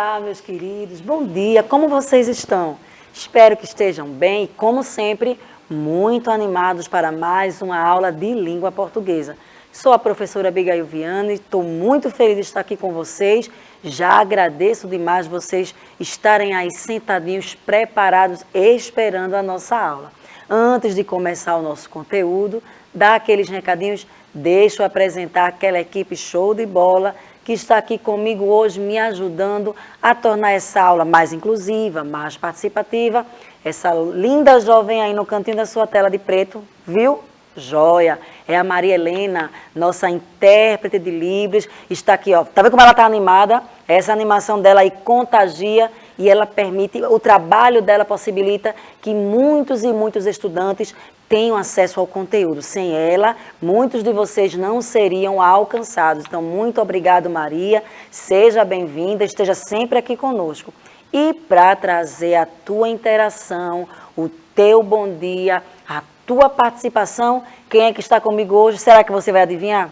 Olá, meus queridos, bom dia, como vocês estão? Espero que estejam bem e, como sempre, muito animados para mais uma aula de língua portuguesa. Sou a professora Abigail Viana e estou muito feliz de estar aqui com vocês. Já agradeço demais vocês estarem aí sentadinhos, preparados, esperando a nossa aula. Antes de começar o nosso conteúdo, dar aqueles recadinhos, deixo apresentar aquela equipe show de bola que está aqui comigo hoje me ajudando a tornar essa aula mais inclusiva, mais participativa. Essa linda jovem aí no cantinho da sua tela de preto, viu? Joia! É a Maria Helena, nossa intérprete de Libras, está aqui, ó. Tá vendo como ela está animada? Essa animação dela aí contagia e ela permite, o trabalho dela possibilita que muitos e muitos estudantes tenham acesso ao conteúdo. Sem ela, muitos de vocês não seriam alcançados. Então, muito obrigado, Maria. Seja bem-vinda, esteja sempre aqui conosco. E para trazer a tua interação, o teu bom dia, a tua participação, quem é que está comigo hoje? Será que você vai adivinhar?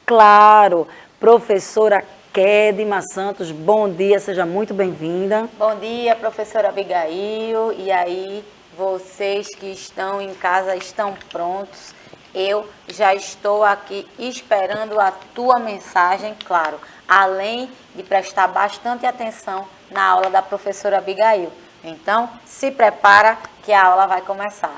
Claro, professora Kedma Santos, bom dia, seja muito bem-vinda. Bom dia, professora Abigail. E aí, vocês que estão em casa estão prontos? Eu já estou aqui esperando a tua mensagem, claro, além de prestar bastante atenção na aula da professora Abigail. Então, se prepara que a aula vai começar.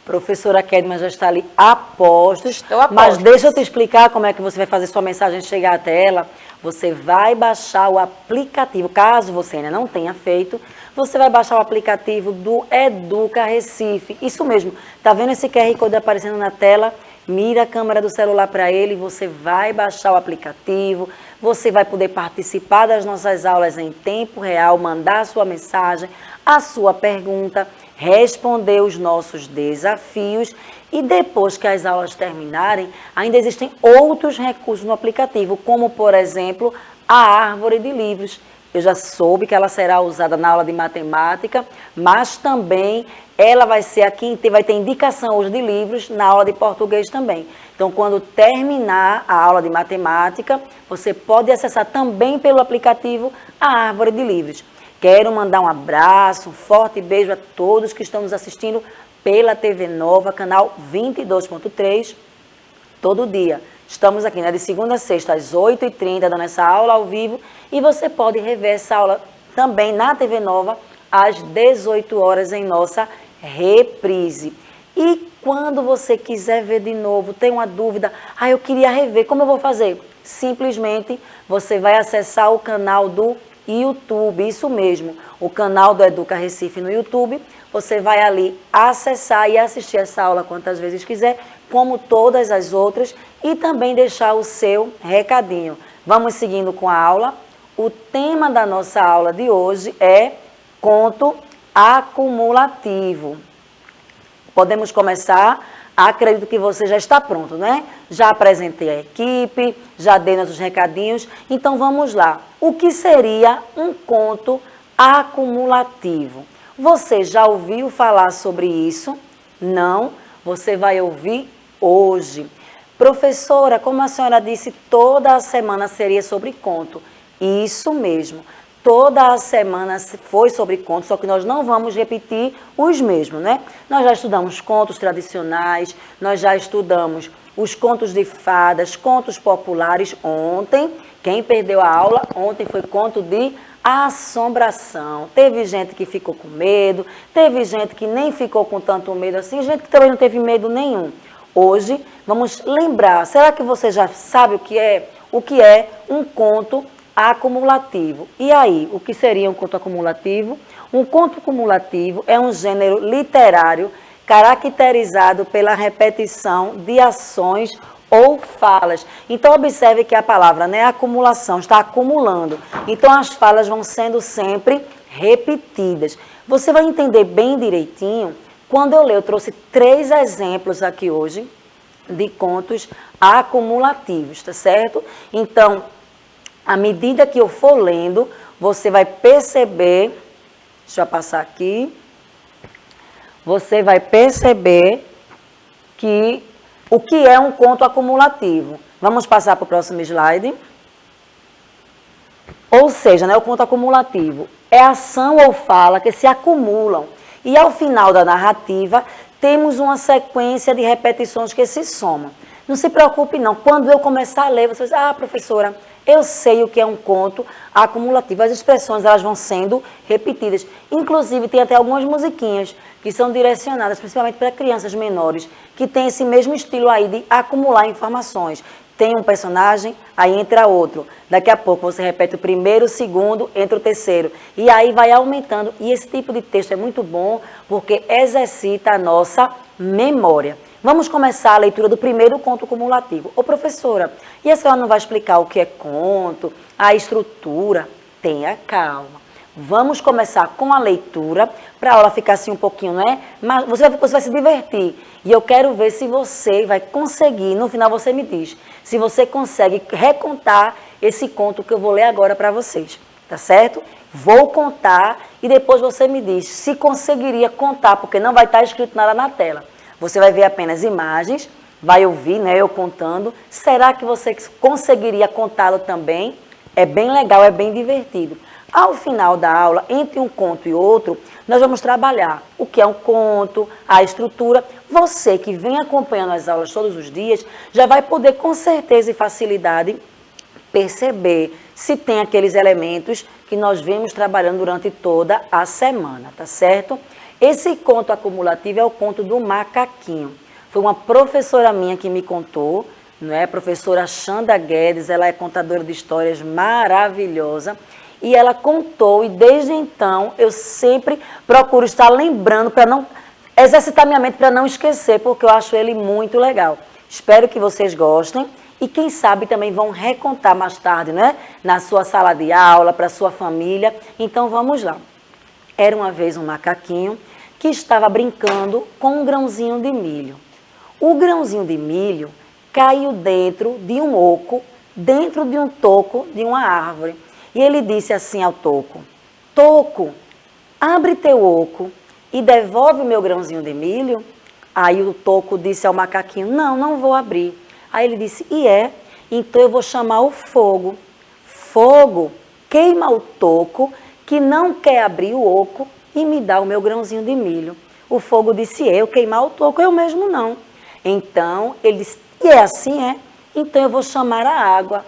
Professora Kedma já está ali a postos. Estou a postos. Mas deixa eu te explicar como é que você vai fazer sua mensagem chegar até ela. Você vai baixar o aplicativo, caso você ainda não tenha feito, você vai baixar o aplicativo do Educa Recife. Isso mesmo, tá vendo esse QR Code aparecendo na tela? Mira a câmera do celular para ele, você vai baixar o aplicativo, você vai poder participar das nossas aulas em tempo real, mandar a sua mensagem, a sua pergunta, responder os nossos desafios e depois que as aulas terminarem, ainda existem outros recursos no aplicativo, como por exemplo, a árvore de livros. Eu já soube que ela será usada na aula de matemática, mas também ela vai ser aqui, vai ter indicação hoje de livros na aula de português também. Então, quando terminar a aula de matemática, você pode acessar também pelo aplicativo a árvore de livros. Quero mandar um abraço, um forte beijo a todos que estão nos assistindo pela TV Nova, canal 22.3, todo dia. Estamos aqui, né, de segunda a sexta, às 8h30, dando essa aula ao vivo. E você pode rever essa aula também na TV Nova, às 18 horas, em nossa reprise. E quando você quiser ver de novo, tem uma dúvida, eu queria rever, como eu vou fazer? Simplesmente, você vai acessar o canal do YouTube, isso mesmo, o canal do Educa Recife no YouTube. Você vai ali acessar e assistir essa aula quantas vezes quiser, como todas as outras, e também deixar o seu recadinho. Vamos seguindo com a aula. O tema da nossa aula de hoje é conto acumulativo. Podemos começar? Acredito que você já está pronto, né? Já apresentei a equipe, já dei nossos recadinhos, então vamos lá. O que seria um conto acumulativo? Você já ouviu falar sobre isso? Não? Você vai ouvir hoje. Professora, como a senhora disse, toda a semana seria sobre conto. Isso mesmo. Toda a semana foi sobre contos, só que nós não vamos repetir os mesmos, né? Nós já estudamos contos tradicionais, nós já estudamos os contos de fadas, contos populares ontem. Quem perdeu a aula, ontem foi conto de assombração. Teve gente que ficou com medo, teve gente que nem ficou com tanto medo assim, gente que também não teve medo nenhum. Hoje vamos lembrar, será que você já sabe o que é um conto acumulativo? E aí, o que seria um conto acumulativo? Um conto acumulativo é um gênero literário caracterizado pela repetição de ações ou falas. Então, observe que a palavra, né, acumulação, está acumulando. Então, as falas vão sendo sempre repetidas. Você vai entender bem direitinho quando eu ler. Eu trouxe 3 exemplos aqui hoje de contos acumulativos, tá certo? Então, à medida que eu for lendo, você vai perceber, deixa eu passar aqui, você vai perceber que o que é um conto acumulativo. Vamos passar para o próximo slide. Ou seja, né, o conto acumulativo é ação ou fala que se acumulam. E ao final da narrativa, temos uma sequência de repetições que se somam. Não se preocupe não, quando eu começar a ler, você vai dizer, ah, professora, eu sei o que é um conto acumulativo. As expressões elas vão sendo repetidas. Inclusive, tem até algumas musiquinhas que são direcionadas principalmente para crianças menores, que tem esse mesmo estilo aí de acumular informações. Tem um personagem, aí entra outro. Daqui a pouco você repete o primeiro, o segundo, entra o terceiro. E aí vai aumentando. E esse tipo de texto é muito bom porque exercita a nossa memória. Vamos começar a leitura do primeiro conto cumulativo. Ô professora, e a senhora não vai explicar o que é conto, a estrutura? Tenha calma. Vamos começar com a leitura, para a aula ficar assim um pouquinho, né? Mas você vai se divertir. E eu quero ver se você vai conseguir, no final você me diz, se você consegue recontar esse conto que eu vou ler agora para vocês, tá certo? Vou contar e depois você me diz se conseguiria contar, porque não vai estar escrito nada na tela. Você vai ver apenas imagens, vai ouvir, né, eu contando. Será que você conseguiria contá-lo também? É bem legal, é bem divertido. Ao final da aula, entre um conto e outro, nós vamos trabalhar o que é um conto, a estrutura. Você que vem acompanhando as aulas todos os dias, já vai poder com certeza e facilidade perceber se tem aqueles elementos que nós vemos trabalhando durante toda a semana, tá certo? Esse conto acumulativo é o conto do macaquinho. Foi uma professora minha que me contou, não é? A professora Xanda Guedes, ela é contadora de histórias maravilhosa. E ela contou, e desde então eu sempre procuro estar lembrando para não exercitar minha mente para não esquecer, porque eu acho ele muito legal. Espero que vocês gostem e quem sabe também vão recontar mais tarde, né? Na sua sala de aula, para sua família. Então vamos lá. Era uma vez um macaquinho que estava brincando com um grãozinho de milho. O grãozinho de milho caiu dentro de um oco, dentro de um toco de uma árvore. E ele disse assim ao toco, toco, abre teu oco e devolve o meu grãozinho de milho. Aí o toco disse ao macaquinho, não, não vou abrir. Aí ele disse, e é? Então eu vou chamar o fogo. Fogo, queima o toco que não quer abrir o oco e me dá o meu grãozinho de milho. O fogo disse, eu queimar o toco, eu mesmo não. Então ele disse, e é assim, é? Então eu vou chamar a água.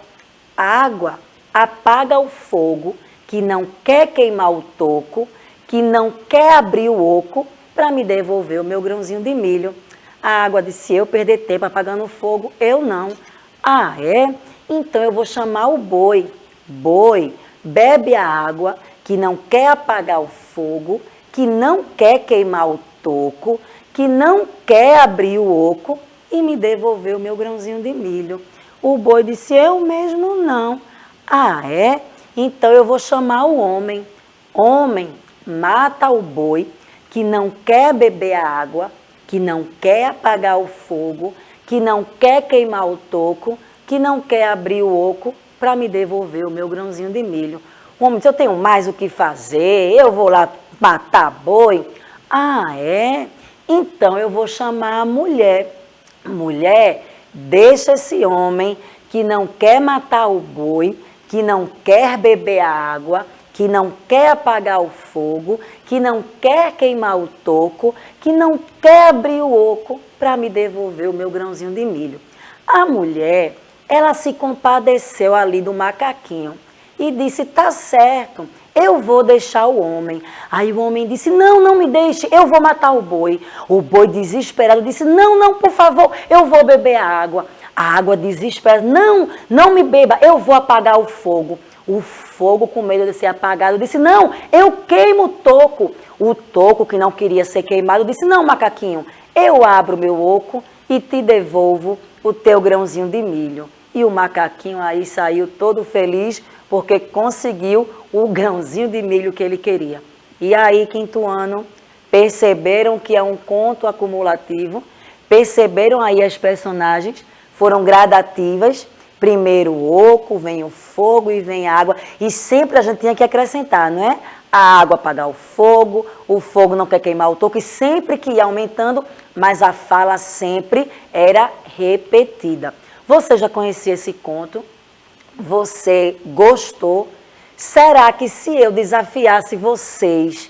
A água apaga o fogo, que não quer queimar o toco, que não quer abrir o oco, para me devolver o meu grãozinho de milho. A água disse, eu perder tempo apagando o fogo, eu não. Ah, é? Então eu vou chamar o boi. Boi, bebe a água, que não quer apagar o fogo, que não quer queimar o toco, que não quer abrir o oco e me devolver o meu grãozinho de milho. O boi disse, eu mesmo não. Ah, é? Então eu vou chamar o homem. Homem, mata o boi, que não quer beber a água, que não quer apagar o fogo, que não quer queimar o toco, que não quer abrir o oco para me devolver o meu grãozinho de milho. O homem disse, eu tenho mais o que fazer, eu vou lá matar boi. Ah, é? Então eu vou chamar a mulher. Mulher, deixa esse homem que não quer matar o boi, que não quer beber a água, que não quer apagar o fogo, que não quer queimar o toco, que não quer abrir o oco para me devolver o meu grãozinho de milho. A mulher, ela se compadeceu ali do macaquinho e disse, tá certo, eu vou deixar o homem. Aí o homem disse, não, não me deixe, eu vou matar o boi. O boi desesperado disse, não, não, por favor, eu vou beber a água. A água desesperada, não, não me beba, eu vou apagar o fogo. O fogo, com medo de ser apagado, disse, não, eu queimo o toco. O toco, que não queria ser queimado, disse, não, macaquinho, eu abro o meu oco e te devolvo o teu grãozinho de milho. E o macaquinho aí saiu todo feliz, porque conseguiu o grãozinho de milho que ele queria. E aí, quinto ano, perceberam que é um conto acumulativo, perceberam aí as personagens, foram gradativas, primeiro o oco, vem o fogo e vem a água, e sempre a gente tinha que acrescentar, não é? A água apagar o fogo não quer queimar o toco, e sempre que ia aumentando, mas a fala sempre era repetida. Você já conhecia esse conto? Você gostou? Será que se eu desafiasse vocês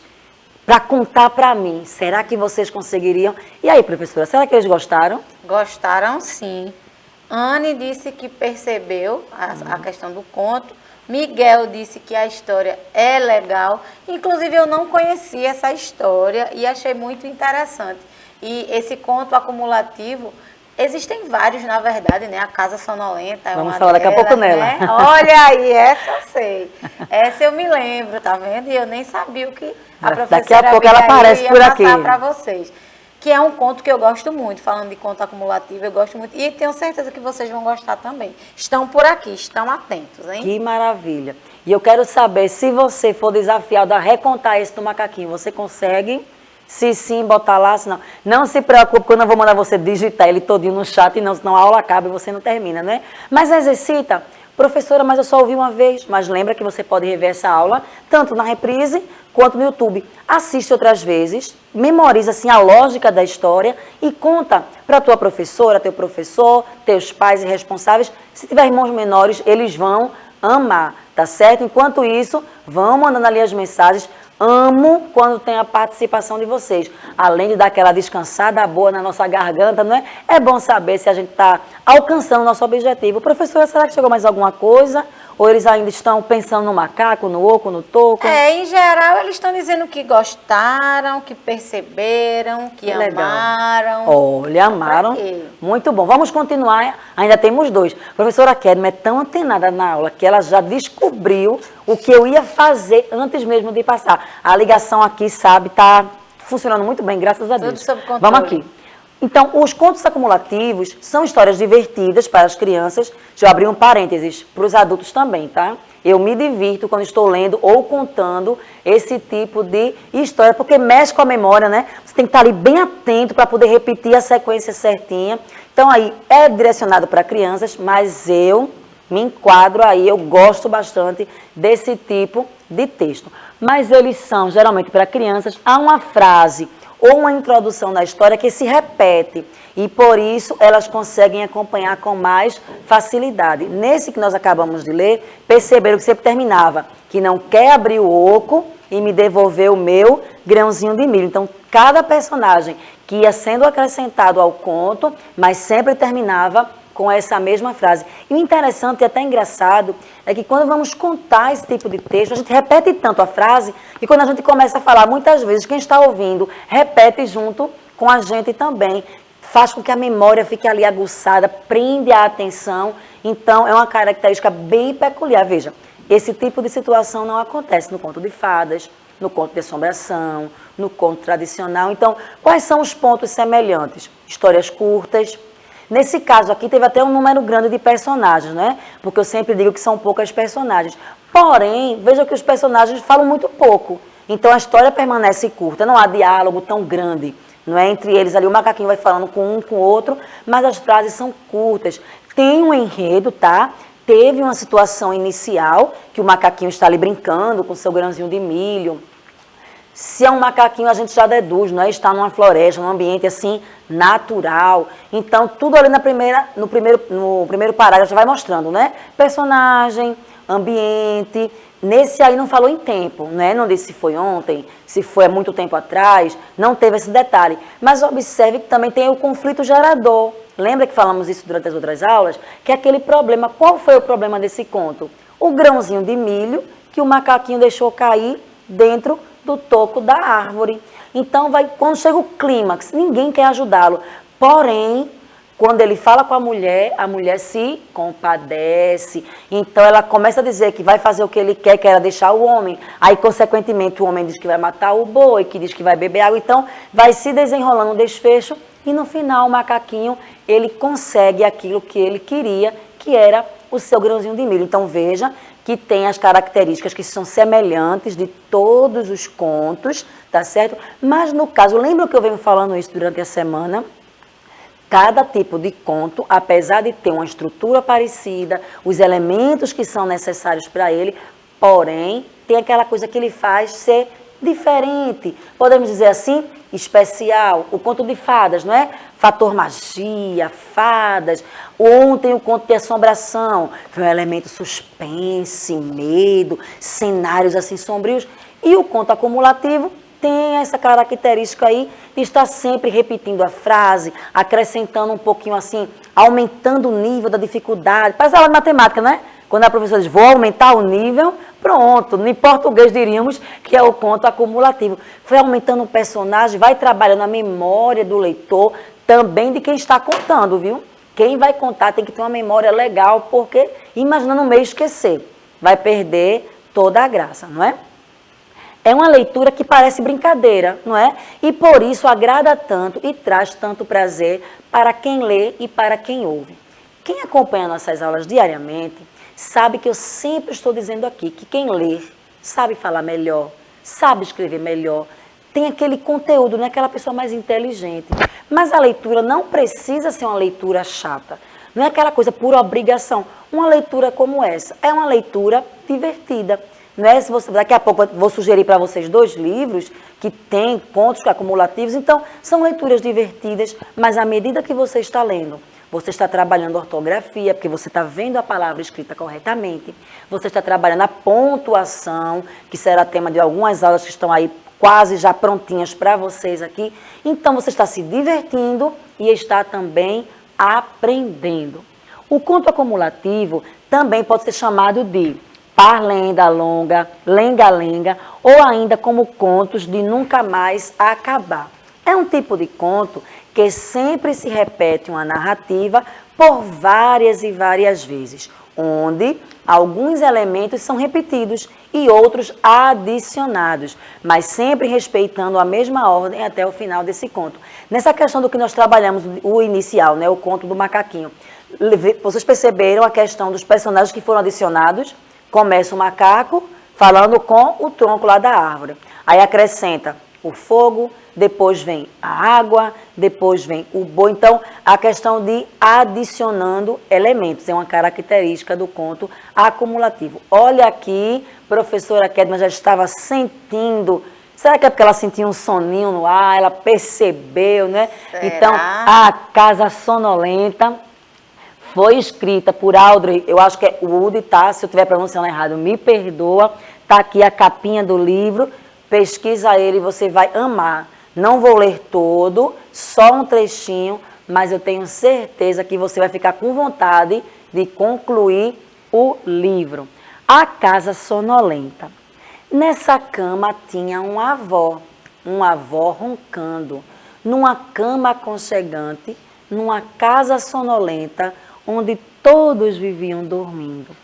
para contar para mim, será que vocês conseguiriam? E aí, professora, será que eles gostaram? Gostaram, sim. Anne disse que percebeu a questão do conto. Miguel disse que a história é legal. Inclusive, eu não conhecia essa história e achei muito interessante. E esse conto acumulativo, existem vários, na verdade, né? A Casa Sonolenta é Vamos uma falar daqui a pouco nela. né? Olha aí, essa eu sei. Essa eu me lembro, tá vendo? E eu nem sabia o que a professora Daqui a pouco ela Abigail aparece ia por aqui. passar para vocês. Que é um conto que eu gosto muito, falando de conto acumulativo, eu gosto muito. E tenho certeza que vocês vão gostar também. Estão por aqui, estão atentos, hein? Que maravilha. E eu quero saber, se você for desafiado a recontar esse do macaquinho, você consegue? Se sim, botar lá, senão. Não se preocupe, quando eu vou mandar você digitar ele todinho no chat, não, senão a aula acaba e você não termina, né? Mas exercita. Professora, mas eu só ouvi uma vez. Mas lembra que você pode rever essa aula, tanto na reprise quanto no YouTube. Assiste outras vezes, memoriza assim a lógica da história e conta para a tua professora, teu professor, teus pais e responsáveis. Se tiver irmãos menores, eles vão amar, tá certo? Enquanto isso, vão mandando ali as mensagens. Amo quando tem a participação de vocês. Além de dar aquela descansada boa na nossa garganta, não é? É bom saber se a gente está alcançando o nosso objetivo. Professora, será que chegou mais alguma coisa? Ou eles ainda estão pensando no macaco, no oco, no toco? Em geral, eles estão dizendo que gostaram, que perceberam, que amaram. Olha, amaram. Muito bom. Vamos continuar. Ainda temos dois. Professora Kedma é tão antenada na aula que ela já descobriu o que eu ia fazer antes mesmo de passar. A ligação aqui, sabe, está funcionando muito bem, graças a Deus. Tudo sob controle. Vamos aqui. Então, os contos acumulativos são histórias divertidas para as crianças. Deixa eu abrir um parênteses para os adultos também, tá? Eu me divirto quando estou lendo ou contando esse tipo de história, porque mexe com a memória, né? Você tem que estar ali bem atento para poder repetir a sequência certinha. Então, aí, é direcionado para crianças, mas eu me enquadro aí, eu gosto bastante desse tipo de texto. Mas eles são, geralmente, para crianças, há uma frase ou uma introdução da história que se repete e por isso elas conseguem acompanhar com mais facilidade. Nesse que nós acabamos de ler, perceberam que sempre terminava, que não quer abrir o oco e me devolver o meu grãozinho de milho. Então, cada personagem que ia sendo acrescentado ao conto, mas sempre terminava com essa mesma frase. E o interessante e até engraçado é que quando vamos contar esse tipo de texto, a gente repete tanto a frase que quando a gente começa a falar, muitas vezes quem está ouvindo repete junto com a gente também. Faz com que a memória fique ali aguçada, prende a atenção. Então, é uma característica bem peculiar. Veja, esse tipo de situação não acontece no conto de fadas, no conto de assombração, no conto tradicional. Então, quais são os pontos semelhantes? Histórias curtas. Nesse caso aqui, teve até um número grande de personagens, né? Porque eu sempre digo que são poucas personagens. Porém, veja que os personagens falam muito pouco. Então, a história permanece curta, não há diálogo tão grande. Não é entre eles ali, o macaquinho vai falando com um, com o outro, mas as frases são curtas. Tem um enredo, tá? Teve uma situação inicial, que o macaquinho está ali brincando com seu grãozinho de milho. Se é um macaquinho, a gente já deduz, não é? Está numa floresta, num ambiente assim, natural. Então, tudo ali no primeiro parágrafo já vai mostrando, né? Personagem, ambiente. Nesse aí não falou em tempo, né? Não disse se foi ontem, se foi há muito tempo atrás, não teve esse detalhe. Mas observe que também tem o conflito gerador. Lembra que falamos isso durante as outras aulas? Que é aquele problema. Qual foi o problema desse conto? O grãozinho de milho que o macaquinho deixou cair dentro do toco da árvore. Então, quando chega o clímax, ninguém quer ajudá-lo. Porém, quando ele fala com a mulher se compadece. Então, ela começa a dizer que vai fazer o que ele quer, que era deixar o homem. Aí, consequentemente, o homem diz que vai matar o boi, que diz que vai beber água. Então, vai se desenrolando um desfecho. E, no final, o macaquinho, ele consegue aquilo que ele queria, que era o seu grãozinho de milho. Então, veja que tem as características que são semelhantes de todos os contos, tá certo? Mas no caso, lembra que eu venho falando isso durante a semana? Cada tipo de conto, apesar de ter uma estrutura parecida, os elementos que são necessários para ele, porém, tem aquela coisa que ele faz ser diferente. Podemos dizer assim, especial. O conto de fadas, não é? fator magia, fadas. Ontem o conto de assombração, foi um elemento suspense, medo, cenários assim sombrios. E o conto acumulativo tem essa característica aí de estar sempre repetindo a frase, acrescentando um pouquinho assim, aumentando o nível da dificuldade. Parece aula de matemática, né? Quando a professora diz, vou aumentar o nível, pronto. Em português diríamos que é o conto acumulativo. Foi aumentando o personagem, vai trabalhando a memória do leitor, também de quem está contando, viu? Quem vai contar tem que ter uma memória legal, porque imagina no meio esquecer. Vai perder toda a graça, não é? É uma leitura que parece brincadeira, não é? E por isso agrada tanto e traz tanto prazer para quem lê e para quem ouve. Quem acompanha nossas aulas diariamente sabe que eu sempre estou dizendo aqui que quem lê sabe falar melhor, sabe escrever melhor, tem aquele conteúdo, não é aquela pessoa mais inteligente. Mas a leitura não precisa ser uma leitura chata, não é aquela coisa por obrigação. Uma leitura como essa é uma leitura divertida. Não é? Se você, daqui a pouco eu vou sugerir para vocês 2 livros que têm contos acumulativos, então são leituras divertidas, mas à medida que você está lendo, você está trabalhando ortografia, porque você está vendo a palavra escrita corretamente, você está trabalhando a pontuação, que será tema de algumas aulas que estão aí quase já prontinhas para vocês aqui, então você está se divertindo e está também aprendendo. O conto acumulativo também pode ser chamado de par-lenda longa, lenga-lenga, ou ainda como contos de nunca mais acabar. É um tipo de conto que sempre se repete uma narrativa por várias e várias vezes, onde alguns elementos são repetidos e outros adicionados, mas sempre respeitando a mesma ordem até o final desse conto. Nessa questão do que nós trabalhamos, o inicial, né, o conto do macaquinho, vocês perceberam a questão dos personagens que foram adicionados? Começa o macaco falando com o tronco lá da árvore. Aí acrescenta o fogo, depois vem a água, depois vem o boi. Então, a questão de adicionando elementos é uma característica do conto acumulativo. Olha aqui, professora Kedma já estava sentindo. Será que é porque ela sentiu um soninho no ar, ela percebeu, né? Será? Então, a Casa Sonolenta foi escrita por Audrey, eu acho que é Wood, tá? Se eu estiver pronunciando errado, me perdoa. Tá aqui a capinha do livro, pesquisa ele e você vai amar. Não vou ler todo, só um trechinho, mas eu tenho certeza que você vai ficar com vontade de concluir o livro. A Casa Sonolenta. Nessa cama tinha uma avó roncando, numa cama aconchegante, numa casa sonolenta, onde todos viviam dormindo.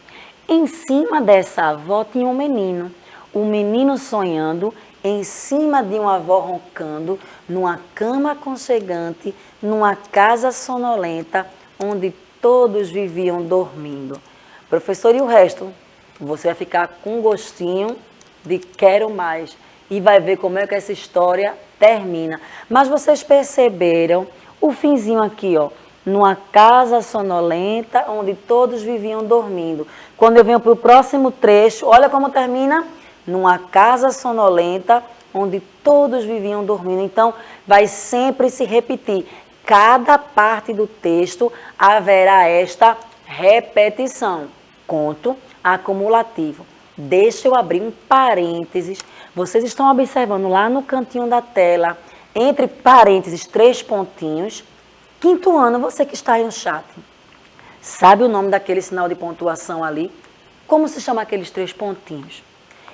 Em cima dessa avó tinha um menino sonhando, em cima de uma avó roncando, numa cama aconchegante, numa casa sonolenta, onde todos viviam dormindo. Professor, e o resto? Você vai ficar com gostinho de quero mais e vai ver como é que essa história termina. Mas vocês perceberam o finzinho aqui, ó, numa casa sonolenta, onde todos viviam dormindo. Quando eu venho para o próximo trecho, olha como termina. Numa casa sonolenta, onde todos viviam dormindo. Então, vai sempre se repetir. Cada parte do texto haverá esta repetição. Conto acumulativo. Deixa eu abrir um parênteses. Vocês estão observando lá no cantinho da tela, entre parênteses, 3 pontinhos. 5º ano, você que está aí no chat, sabe o nome daquele sinal de pontuação ali? Como se chama aqueles 3 pontinhos?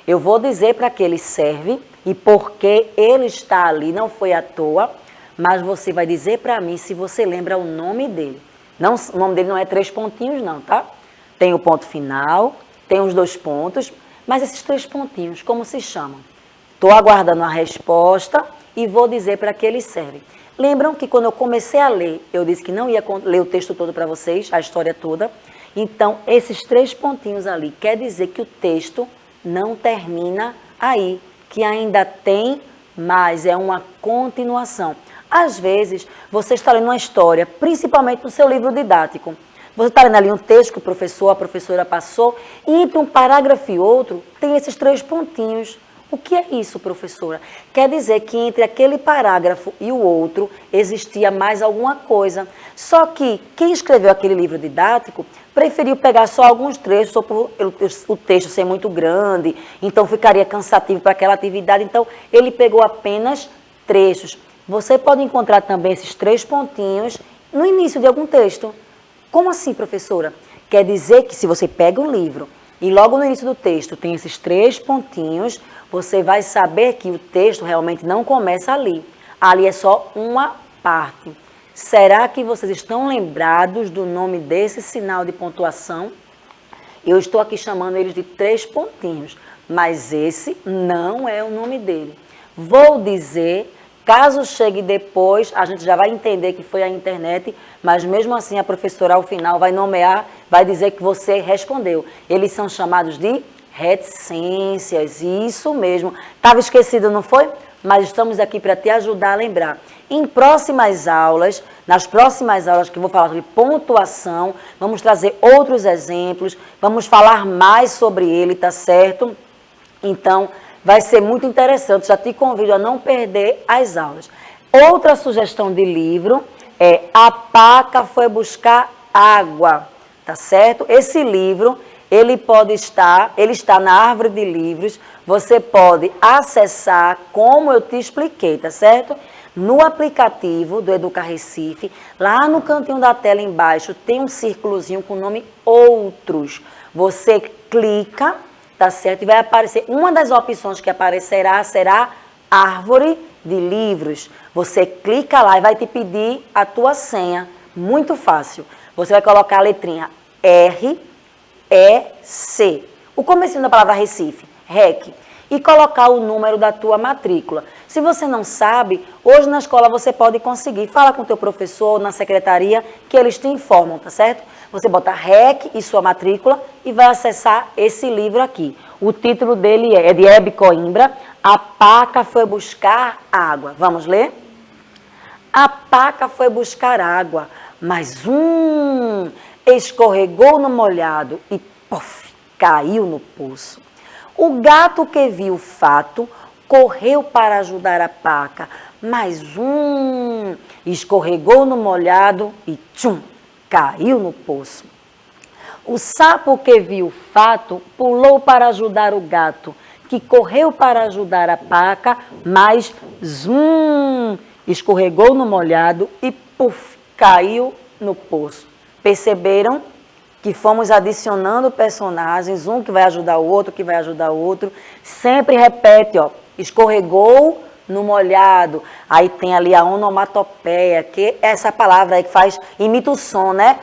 Eu vou dizer para que ele serve e por que ele está ali, não foi à toa, mas você vai dizer para mim se você lembra o nome dele. Não, o nome dele não é 3 pontinhos não, tá? Tem o ponto final, tem os 2 pontos, mas esses 3 pontinhos, como se chamam? Estou aguardando a resposta e vou dizer para que ele serve. Lembram que quando eu comecei a ler, eu disse que não ia ler o texto todo para vocês, a história toda. Então, esses 3 pontinhos ali, quer dizer que o texto não termina aí, que ainda tem mais, é uma continuação. Às vezes, você está lendo uma história, principalmente no seu livro didático. Você está lendo ali um texto que o professor, a professora passou, e entre um parágrafo e outro, tem esses 3 pontinhos. O que é isso, professora? Quer dizer que entre aquele parágrafo e o outro existia mais alguma coisa. Só que quem escreveu aquele livro didático preferiu pegar só alguns trechos, ou por o texto ser muito grande, então ficaria cansativo para aquela atividade. Então, ele pegou apenas trechos. Você pode encontrar também esses 3 pontinhos no início de algum texto. Como assim, professora? Quer dizer que se você pega um livro e logo no início do texto tem esses 3 pontinhos, você vai saber que o texto realmente não começa ali. Ali é só uma parte. Será que vocês estão lembrados do nome desse sinal de pontuação? Eu estou aqui chamando eles de 3 pontinhos, mas esse não é o nome dele. Vou dizer, caso chegue depois, a gente já vai entender que foi a internet, mas mesmo assim a professora ao final vai nomear, vai dizer que você respondeu. Eles são chamados de reticências, isso mesmo. Estava esquecido, não foi? Mas estamos aqui para te ajudar a lembrar. Em próximas aulas, nas próximas aulas que eu vou falar sobre pontuação, vamos trazer outros exemplos, vamos falar mais sobre ele, tá certo? Então, vai ser muito interessante, já te convido a não perder as aulas. Outra sugestão de livro é A Paca Foi Buscar Água, tá certo? Esse livro, ele está na árvore de livros, você pode acessar como eu te expliquei, tá certo? No aplicativo do Educa Recife, lá no cantinho da tela embaixo, tem um círculozinho com o nome Outros. Você clica, tá certo? E vai aparecer, uma das opções que aparecerá será Árvore de Livros. Você clica lá e vai te pedir a tua senha. Muito fácil. Você vai colocar a letrinha R, E, C. O comecinho da palavra Recife, REC. E colocar o número da tua matrícula. Se você não sabe, hoje na escola você pode conseguir. Fala com o teu professor, na secretaria, que eles te informam, tá certo? Você bota REC e sua matrícula e vai acessar esse livro aqui. O título dele é de Hebe Coimbra, A Paca Foi Buscar Água. Vamos ler? A paca foi buscar água, mas escorregou no molhado e pof, caiu no poço. O gato que viu o fato correu para ajudar a paca, mas escorregou no molhado e tchum, caiu no poço. O sapo que viu o fato pulou para ajudar o gato, que correu para ajudar a paca, mas escorregou no molhado e puf, caiu no poço. Perceberam que fomos adicionando personagens, um que vai ajudar o outro, que vai ajudar o outro. Sempre repete, ó, escorregou no molhado. Aí tem ali a onomatopeia, que é essa palavra aí que imita o som, né?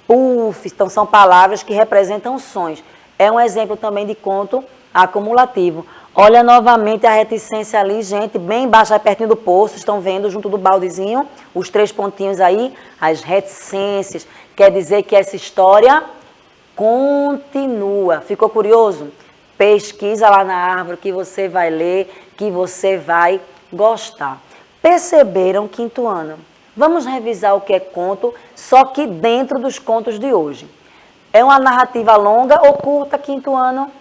Puf. Então são palavras que representam sons. É um exemplo também de conto acumulativo. Olha novamente a reticência ali, gente, bem embaixo, aí pertinho do poço, estão vendo junto do baldezinho, os 3 pontinhos aí, as reticências. Quer dizer que essa história continua. Ficou curioso? Pesquisa lá na árvore que você vai ler, que você vai gostar. Perceberam, quinto ano? Vamos revisar o que é conto, só que dentro dos contos de hoje. É uma narrativa longa ou curta, quinto ano?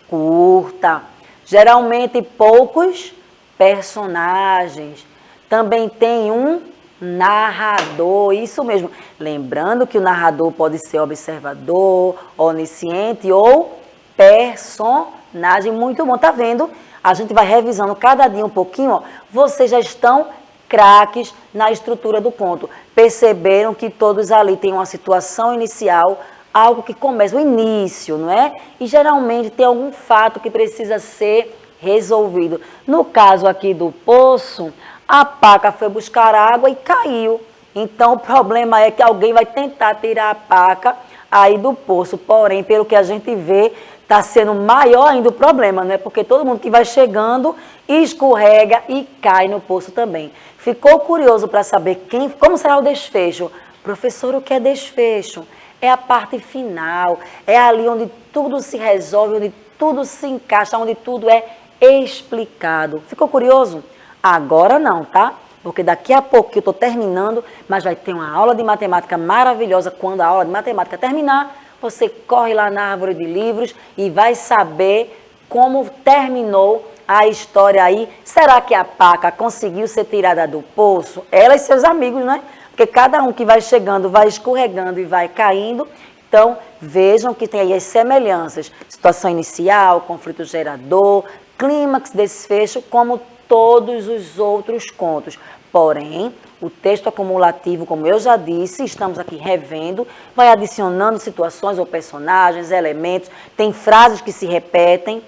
Curta. Geralmente poucos personagens. Também tem um narrador, isso mesmo. Lembrando que o narrador pode ser observador, onisciente ou personagem. Muito bom, tá vendo? A gente vai revisando cada dia um pouquinho, ó. Vocês já estão craques na estrutura do conto. Perceberam que todos ali têm uma situação inicial, algo que começa, o início, não é? E geralmente tem algum fato que precisa ser resolvido. No caso aqui do poço, a paca foi buscar água e caiu. Então o problema é que alguém vai tentar tirar a paca aí do poço. Porém, pelo que a gente vê, está sendo maior ainda o problema, né? Porque todo mundo que vai chegando escorrega e cai no poço também. Ficou curioso para saber como será o desfecho? Professor, o que é desfecho? É a parte final, é ali onde tudo se resolve, onde tudo se encaixa, onde tudo é explicado. Ficou curioso? Agora não, tá? Porque daqui a pouco eu estou terminando, mas vai ter uma aula de matemática maravilhosa. Quando a aula de matemática terminar, você corre lá na árvore de livros e vai saber como terminou a história aí. Será que a Paca conseguiu ser tirada do poço? Ela e seus amigos, né? Porque cada um que vai chegando, vai escorregando e vai caindo. Então, vejam que tem aí as semelhanças. Situação inicial, conflito gerador, clímax, desfecho, como todos os outros contos. Porém, o texto acumulativo, como eu já disse, estamos aqui revendo, vai adicionando situações ou personagens, elementos, tem frases que se repetem.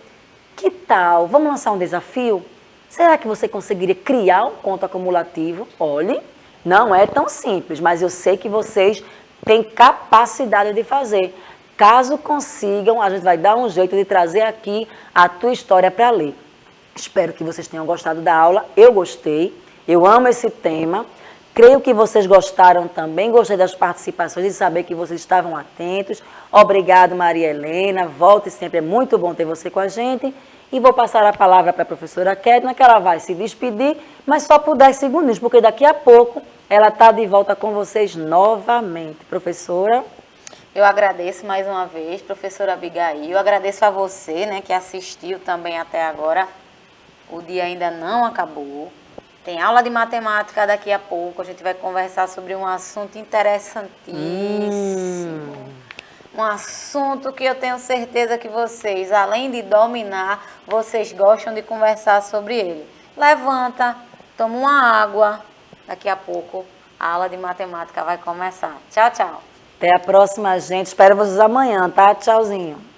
Que tal? Vamos lançar um desafio? Será que você conseguiria criar um conto acumulativo? Olhe, não é tão simples, mas eu sei que vocês têm capacidade de fazer. Caso consigam, a gente vai dar um jeito de trazer aqui a tua história para ler. Espero que vocês tenham gostado da aula. Eu gostei, eu amo esse tema. Creio que vocês gostaram também, gostei das participações e de saber que vocês estavam atentos. Obrigado, Maria Helena. Volte sempre, é muito bom ter você com a gente. E vou passar a palavra para a professora Kedna, que ela vai se despedir, mas só por 10 segundos, porque daqui a pouco ela está de volta com vocês novamente. Professora? Eu agradeço mais uma vez, professora Abigail. Eu agradeço a você, né, que assistiu também até agora. O dia ainda não acabou. Tem aula de matemática daqui a pouco. A gente vai conversar sobre um assunto interessantíssimo. Um assunto que eu tenho certeza que vocês, além de dominar, vocês gostam de conversar sobre ele. Levanta, toma uma água. Daqui a pouco a aula de matemática vai começar. Tchau, tchau. Até a próxima, gente. Espero vocês amanhã, tá? Tchauzinho.